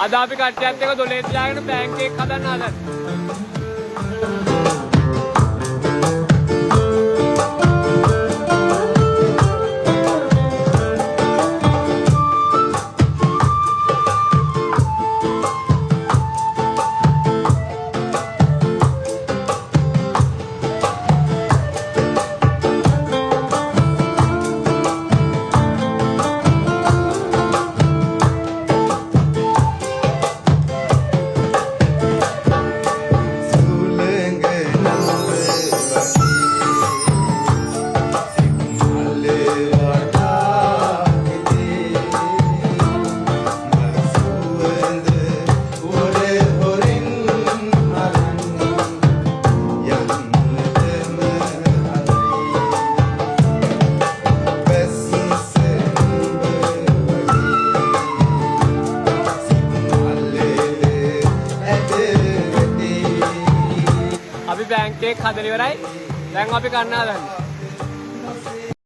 අද අපි කට්ටියත් එක්ක දොලේ තියාගෙන බෑන්ක් එකක් හදන්න හදන්නේ. අපි බෑන්ක් එකක් හදලා ඉවරයි. දැන් අපි කන්න හදන්නේ.